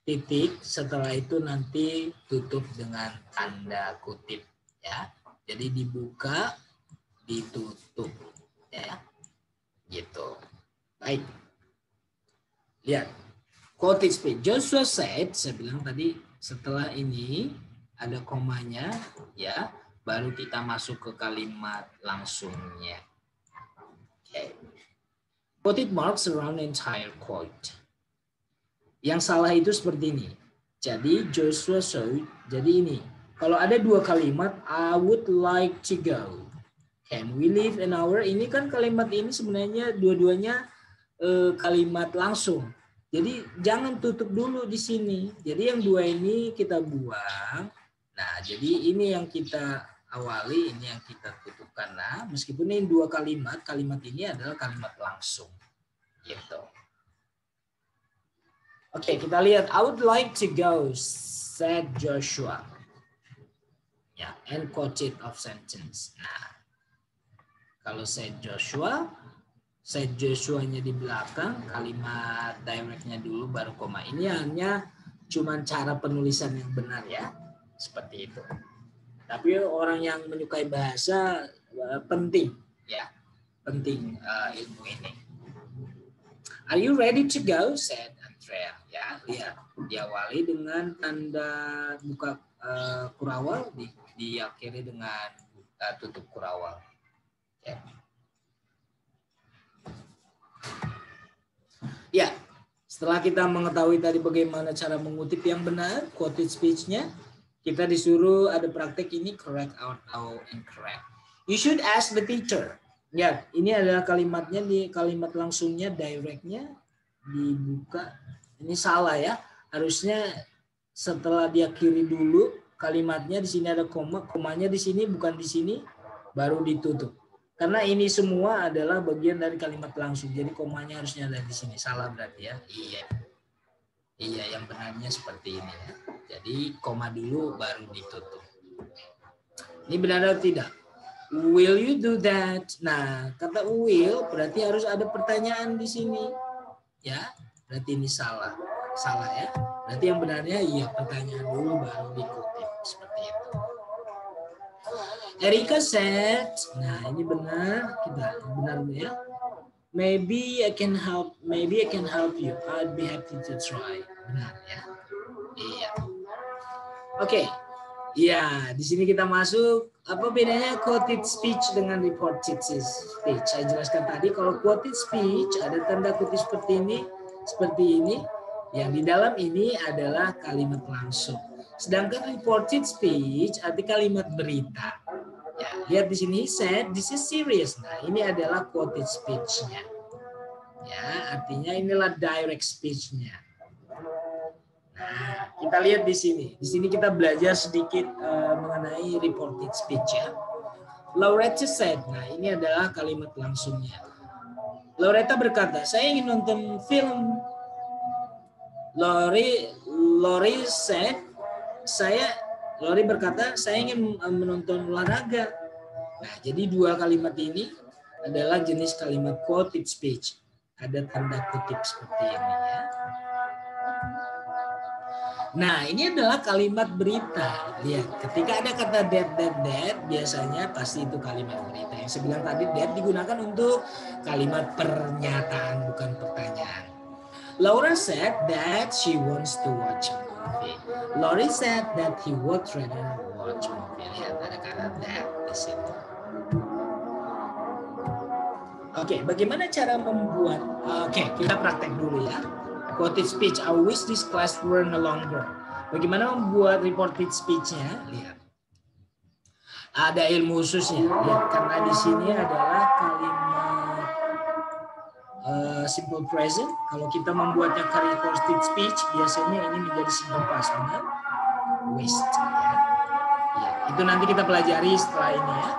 titik, setelah itu nanti tutup dengan tanda kutip, ya. Jadi dibuka, ditutup, ya, gitu. Baik. Lihat, quoted speech. Joshua said, saya bilang tadi setelah ini ada komanya, ya, baru kita masuk ke kalimat langsungnya. Okay. Quoted marks around the entire quote. Yang salah itu seperti ini. Jadi Joshua said, jadi ini. Kalau ada dua kalimat, I would like to go. Can we leave an hour? Ini kan kalimat ini sebenarnya dua-duanya kalimat langsung. Jadi jangan tutup dulu di sini. Jadi yang dua ini kita buang. Nah, jadi ini yang kita awali, ini yang kita tutupkan. Nah, meskipun ini dua kalimat, kalimat ini adalah kalimat langsung. Gitu. Oke, kita lihat. I would like to go, said Joshua. Ya, end quoted of sentence. Nah, kalau said Joshua, said Joshua-nya di belakang, kalimat directnya dulu baru koma. Ini hanya cuman cara penulisan yang benar ya. Seperti itu. Tapi orang yang menyukai bahasa penting ya. Penting ilmu ini. Are you ready to go? Said Andrea. Ya, lihat. Diawali dengan tanda buka kurawal, diakhiri dengan tutup kurawal. Ya. Ya, setelah kita mengetahui tadi bagaimana cara mengutip yang benar, quoted speech-nya, kita disuruh ada praktek ini correct atau incorrect. You should ask the teacher. Ya, ini adalah kalimatnya, di kalimat langsungnya, direct-nya dibuka. Ini salah ya. Harusnya setelah diakhiri dulu kalimatnya, di sini ada koma, komanya di sini bukan di sini, baru ditutup. Karena ini semua adalah bagian dari kalimat langsung. Jadi komanya harusnya ada di sini. Salah berarti ya. Iya. Iya, yang benarnya seperti ini ya. Jadi koma dulu baru ditutup. Ini benar atau tidak? Will you do that? Nah, kata will berarti harus ada pertanyaan di sini. Ya, berarti ini salah. Salah ya. Berarti yang benarnya iya, pertanyaan dulu baru dikutip. Seperti itu. Erika said, nah ini benar, kita benar ya. Maybe I can help you. I'd be happy to try. Benar ya. Iya. Oke. Ya, di sini kita masuk. Apa bedanya quoted speech dengan reported speech? Saya jelaskan tadi kalau quoted speech ada tanda kutip seperti ini. Yang di dalam ini adalah kalimat langsung. Sedangkan reported speech arti kalimat berita. Ya, lihat di sini said this is serious. Nah, ini adalah quoted speech-nya. Ya, artinya inilah direct speech-nya. Nah, kita lihat di sini. Di sini kita belajar sedikit mengenai reported speech ya. Lauretta said, nah ini adalah kalimat langsungnya. Lauretta berkata, saya ingin nonton film. Lori berkata, saya ingin menonton olahraga. Nah, jadi dua kalimat ini adalah jenis kalimat quoted speech. Ada tanda kutip seperti ini ya. Nah, ini adalah kalimat berita. Lihat, ketika ada kata that, biasanya pasti itu kalimat berita. Yang saya bilang tadi, that digunakan untuk kalimat pernyataan, bukan pertanyaan. Laura said that she wants to watch a movie. Lori said that he would rather watch a movie. Lihat, ada kata that di situ. Oke, bagaimana cara membuat? Oke, kita praktek dulu ya. Quoted speech. I wish this class were no longer. Bagaimana membuat reported speech-nya? Lihat. Ada ilmu khususnya. Lihat, karena di sini adalah kalimat simple present. Kalau kita membuatnya ke reported speech, biasanya ini menjadi simple past. Benar? Wished. Ya, itu nanti kita pelajari setelah ini ya.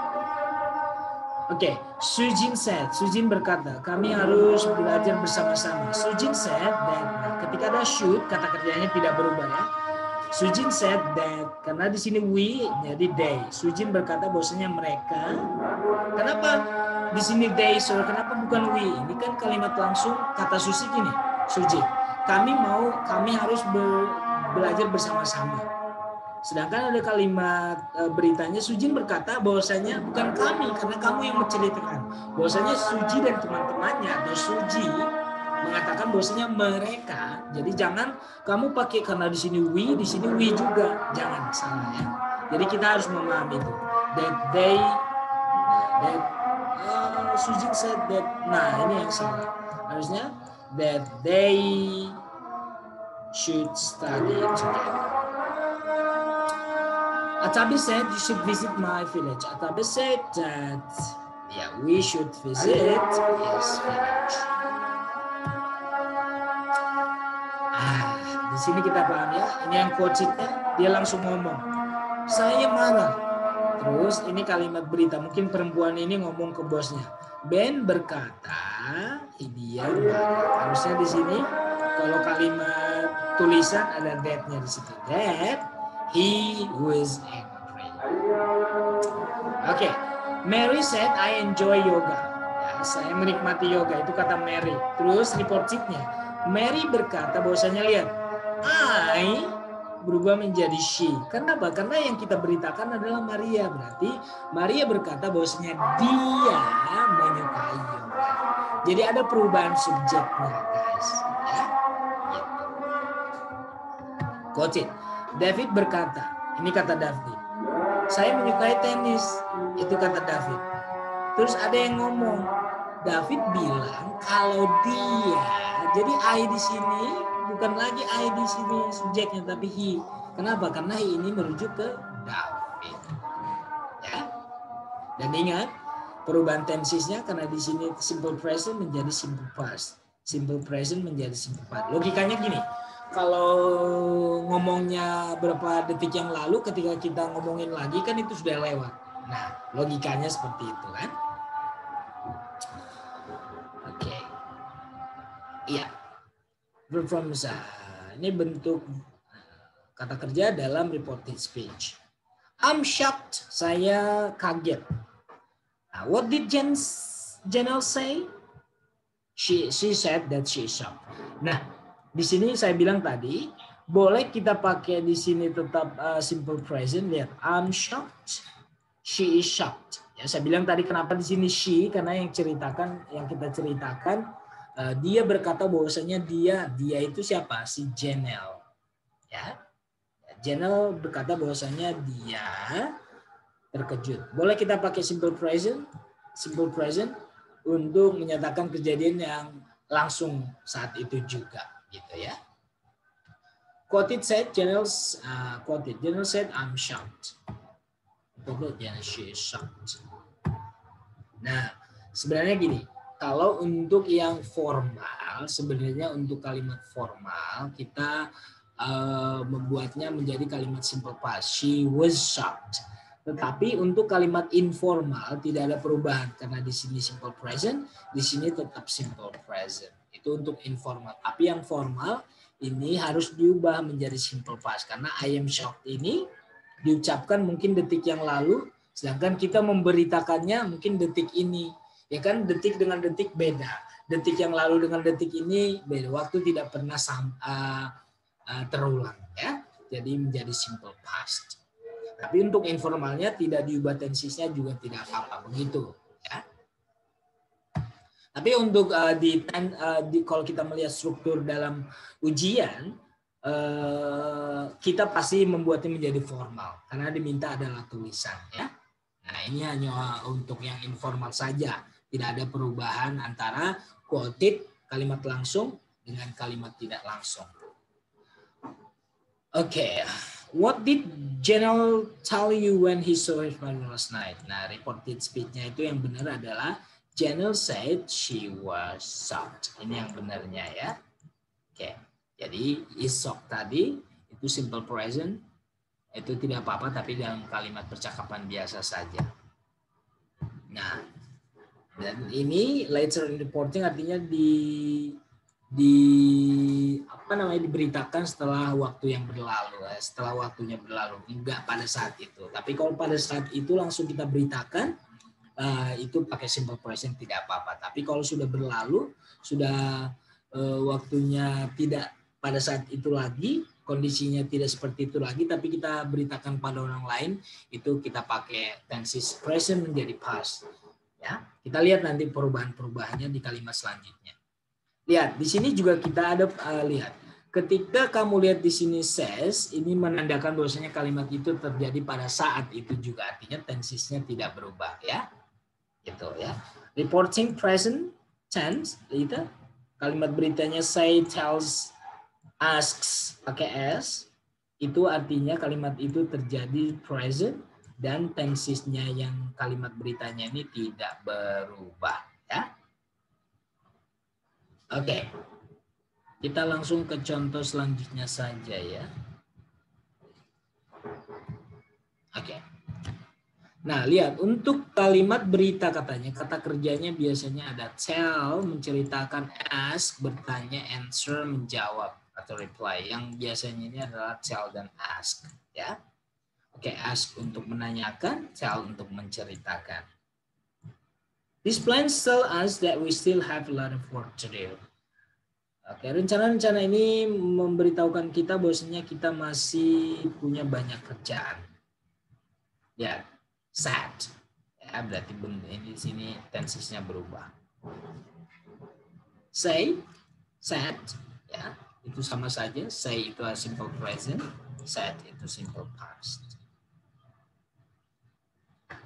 Oke, Sujin said, Sujin berkata, kami harus belajar bersama-sama. Sujin said that, nah, ketika ada should, kata kerjanya tidak berubah ya. Sujin said that, karena di sini we, jadi they. Sujin berkata bahwasanya mereka. Kenapa di sini they, so kenapa bukan we? Ini kan kalimat langsung kata Susi gini, Sujin. Kami harus belajar bersama-sama. Sedangkan ada kalimat beritanya Sujin berkata bahwasanya bukan kami, karena kamu yang menceritakan. Bahwasanya Suji dan teman-temannya atau Suji mengatakan bahwasanya mereka. Jadi jangan kamu pakai karena di sini we juga. Jangan salah ya. Jadi kita harus memahami itu. Sujin said that. Nah, ini yang salah. Harusnya that they should study together. Atabe said you should visit my village. Atabe said that we should visit his village. Di sini kita paham ya. Ini yang quote-nya, dia langsung ngomong. Saya marah. Terus ini kalimat berita. Mungkin perempuan ini ngomong ke bosnya. Ben berkata, dia marah. Harusnya di sini kalau kalimat tulisan ada that-nya di situ. That he was angry. Oke, Mary said I enjoy yoga. Ya, saya menikmati yoga, itu kata Mary. Terus report sheet-nya, Mary berkata bahwasanya lihat, I berubah menjadi she. Kenapa? Karena yang kita beritakan adalah Maria. Berarti Maria berkata bahwasanya dia menyukai yoga. Jadi ada perubahan subjeknya, guys. Ya, gitu. Quote it. David berkata, ini kata David, saya menyukai tenis, itu kata David. Terus ada yang ngomong, David bilang kalau dia, jadi I di sini bukan lagi I di sini subjeknya tapi he. Kenapa? Karena he ini merujuk ke David. Ya. Dan ingat perubahan tensisnya karena di sini simple present menjadi simple past, simple present menjadi simple past. Logikanya gini. Kalau ngomongnya berapa detik yang lalu, ketika kita ngomongin lagi kan itu sudah lewat. Nah, logikanya seperti itu kan? Oke. Iya. Verb from ini bentuk kata kerja dalam reported speech. I'm shocked. Saya kaget. Nah, what did Janelle say? She said that she is shocked. Nah, di sini saya bilang tadi, boleh kita pakai di sini tetap simple present. Lihat, I'm shocked. She is shocked. Ya, saya bilang tadi kenapa di sini she, karena yang kita ceritakan, dia berkata bahwasanya dia itu siapa? Si Janelle. Ya. Janelle berkata bahwasanya dia terkejut. Boleh kita pakai simple present untuk menyatakan kejadian yang langsung saat itu juga, gitu ya. Quoted said, Janelle said, I'm shocked. Quoted, she is shocked. Nah, sebenarnya gini, kalau untuk yang formal, sebenarnya untuk kalimat formal kita membuatnya menjadi kalimat simple past. She was shocked. Tetapi untuk kalimat informal tidak ada perubahan karena di sini simple present, di sini tetap simple present. Itu untuk informal. Tapi yang formal ini harus diubah menjadi simple past karena I am shocked ini diucapkan mungkin detik yang lalu, sedangkan kita memberitakannya mungkin detik ini. Ya kan, detik dengan detik beda. Detik yang lalu dengan detik ini beda. Waktu tidak pernah terulang ya, jadi menjadi simple past. Tapi untuk informalnya tidak diubah tensisnya juga tidak apa-apa begitu ya. Tapi untuk kalau kita melihat struktur dalam ujian, kita pasti membuatnya menjadi formal karena diminta adalah tulisan ya. Nah, ini hanya untuk yang informal saja, tidak ada perubahan antara quoted kalimat langsung dengan kalimat tidak langsung. Okay, what did Janelle tell you when he saw his mother last night? Nah, reported speech-nya itu yang benar adalah Janelle said she was shocked. Ini yang benarnya ya. Oke, jadi is shocked tadi itu simple present, itu tidak apa-apa tapi dalam kalimat percakapan biasa saja. Nah, dan ini later in reporting artinya diberitakan setelah waktu yang berlalu, setelah waktunya berlalu, enggak pada saat itu. Tapi kalau pada saat itu langsung kita beritakan, itu pakai simple present tidak apa-apa. Tapi kalau sudah berlalu, sudah waktunya tidak pada saat itu lagi, kondisinya tidak seperti itu lagi, tapi kita beritakan pada orang lain, itu kita pakai tenses present menjadi past. Ya, kita lihat nanti perubahan-perubahannya di kalimat selanjutnya. Lihat, di sini juga kita ada lihat. Ketika kamu lihat di sini says, ini menandakan bahwasanya kalimat itu terjadi pada saat itu juga, artinya tensisnya tidak berubah ya. Gitu ya. Reporting present tense, itu kalimat beritanya say, tells, asks pakai s, itu artinya kalimat itu terjadi present dan tensisnya yang kalimat beritanya ini tidak berubah ya. Oke, kita langsung ke contoh selanjutnya saja ya. Oke. Nah, lihat untuk kalimat berita katanya, kata kerjanya biasanya ada tell, menceritakan, ask, bertanya, answer, menjawab atau reply. Yang biasanya ini adalah tell dan ask ya. Oke, ask untuk menanyakan, tell untuk menceritakan. These plans tell us that we still have a lot of work to do. Oke, rencana-rencana ini memberitahukan kita bahwasanya kita masih punya banyak kerjaan. Ya, sad. Ya, berarti ini di sini tensisnya berubah. Say, sad, ya, itu sama saja. Say itu simple present, sad itu simple past.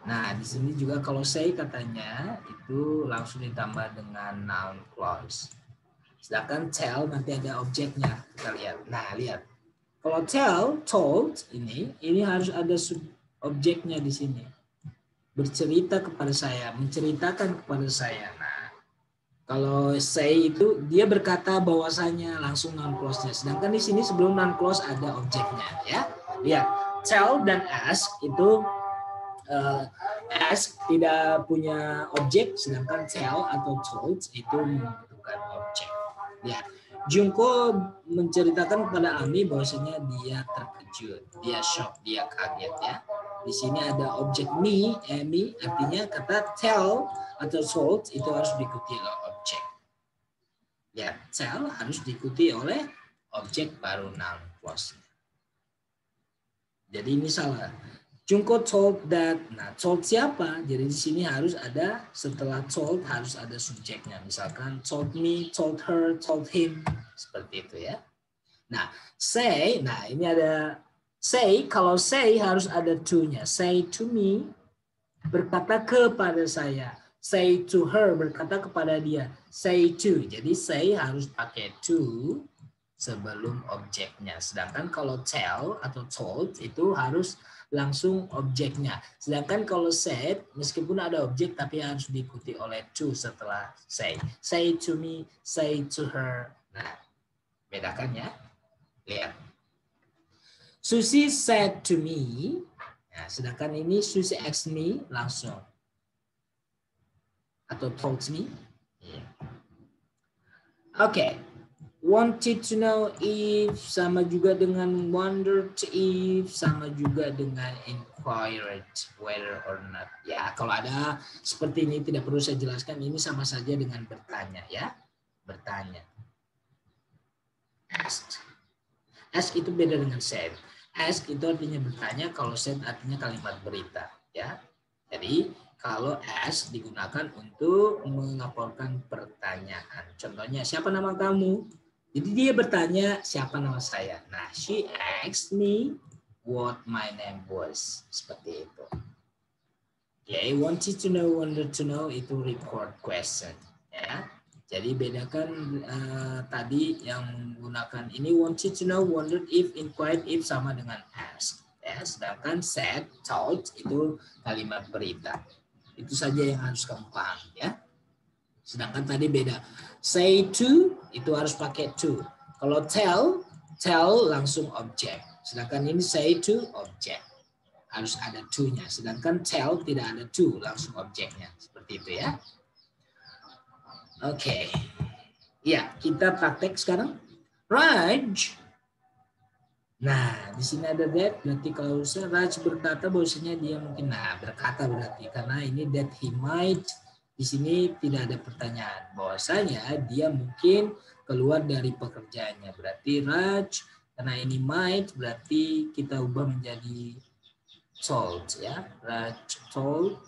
Nah, di sini juga kalau say katanya itu langsung ditambah dengan noun clause. Sedangkan tell nanti ada objeknya. Kita lihat. Nah, lihat. Kalau tell, told ini harus ada objeknya di sini. Bercerita kepada saya, menceritakan kepada saya. Nah, kalau say itu dia berkata bahwasanya langsung noun clause-nya. Sedangkan di sini sebelum noun clause ada objeknya, ya. Lihat. Tell dan ask itu ask tidak punya objek, sedangkan tell atau told itu membutuhkan objek. Ya, Junko menceritakan kepada Ami bahwasanya dia terkejut, dia shock, dia kaget ya. Di sini ada objek me, Ami, artinya kata tell atau told itu harus diikuti oleh objek. Ya, tell harus diikuti oleh objek baru noun clause. Jadi ini salah. Junko told that. Nah, told siapa? Jadi di sini harus ada, setelah told harus ada subjeknya. Misalkan told me, told her, told him. Seperti itu ya. Nah, say. Nah, ini ada say. Kalau say harus ada to-nya. Say to me, berkata kepada saya. Say to her, berkata kepada dia. Say to. Jadi say harus pakai to sebelum objeknya. Sedangkan kalau tell atau told itu harus langsung objeknya. Sedangkan kalau said, meskipun ada objek tapi harus diikuti oleh to setelah say. Say to me, say to her. Nah, bedakan ya. Lihat. Susie said to me. Nah, sedangkan ini Susie asked me langsung. Atau told me. Yeah. Oke. Wanted to know if sama juga dengan wondered if sama juga dengan inquired whether or not. Ya, kalau ada seperti ini tidak perlu saya jelaskan, ini sama saja dengan bertanya ya. Bertanya. Asked. Ask itu beda dengan said. Ask itu artinya bertanya, kalau said artinya kalimat berita ya. Jadi kalau ask digunakan untuk melaporkan pertanyaan. Contohnya, siapa nama kamu? Jadi dia bertanya siapa nama saya. Nah, she asked me what my name was. Seperti itu. Okay, wanted to know, wanted to know itu record question. Ya. Jadi bedakan tadi yang menggunakan ini wanted to know, wondered if, inquired if sama dengan ask. Ya, sedangkan said, told itu kalimat berita. Itu saja yang harus kamu paham ya. Sedangkan tadi beda. Say to itu harus pakai to. Kalau tell langsung objek. Sedangkan ini say to objek. Harus ada to-nya. Sedangkan tell tidak ada to, langsung objeknya. Seperti itu ya. Oke. Ya, kita praktek sekarang. Raj. Nah, di sini ada that. Berarti kalau Raj berkata bahwasanya dia mungkin, berkata berarti. Karena ini that he might. Di sini tidak ada pertanyaan. Bahwasanya dia mungkin keluar dari pekerjaannya. Berarti Raj, karena ini might, berarti kita ubah menjadi told ya. Raj told,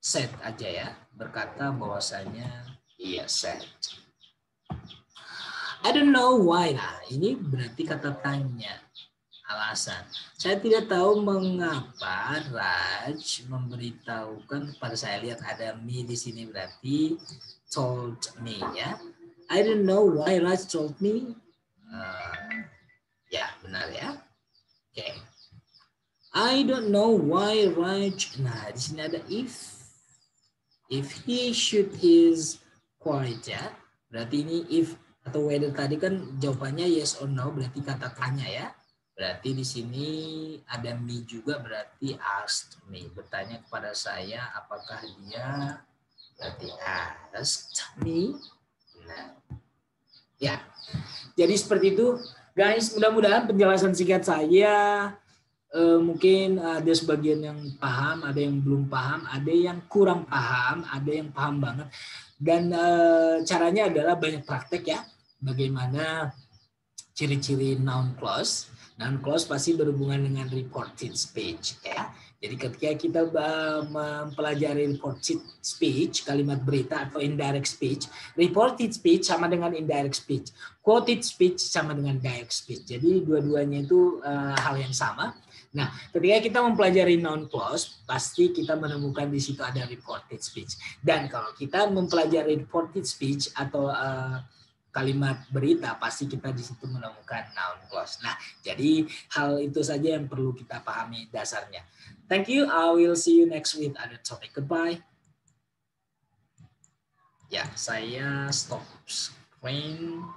said aja ya. Berkata bahwasanya iya said. I don't know why. Nah, ini berarti kata tanya. Alasan. Saya tidak tahu mengapa Raj memberitahukan kepada saya. Lihat ada me di sini berarti told me ya. I don't know why Raj told me. Ya benar ya. Oke. Okay. I don't know why Raj. Nah di sini ada if. If he shoot his quiet ya. Berarti ini if atau whether tadi kan jawabannya yes or no berarti kata tanya ya. Berarti di sini ada me juga berarti asked me. Bertanya kepada saya apakah dia berarti asked me. Nah, ya. Jadi seperti itu guys. Mudah-mudahan penjelasan singkat saya mungkin ada sebagian yang paham, ada yang belum paham, ada yang kurang paham, ada yang paham banget. Dan caranya adalah banyak praktek ya. Bagaimana ciri-ciri noun clause. Noun clause pasti berhubungan dengan reported speech ya. Jadi ketika kita mempelajari reported speech, kalimat berita atau indirect speech, reported speech sama dengan indirect speech, quoted speech sama dengan direct speech. Jadi dua-duanya itu hal yang sama. Nah, ketika kita mempelajari noun clause, pasti kita menemukan di situ ada reported speech. Dan kalau kita mempelajari reported speech atau kalimat berita, pasti kita di situ menemukan noun clause. Nah, jadi hal itu saja yang perlu kita pahami dasarnya. Thank you. I will see you next with other topic. Goodbye. Ya, saya stop screen.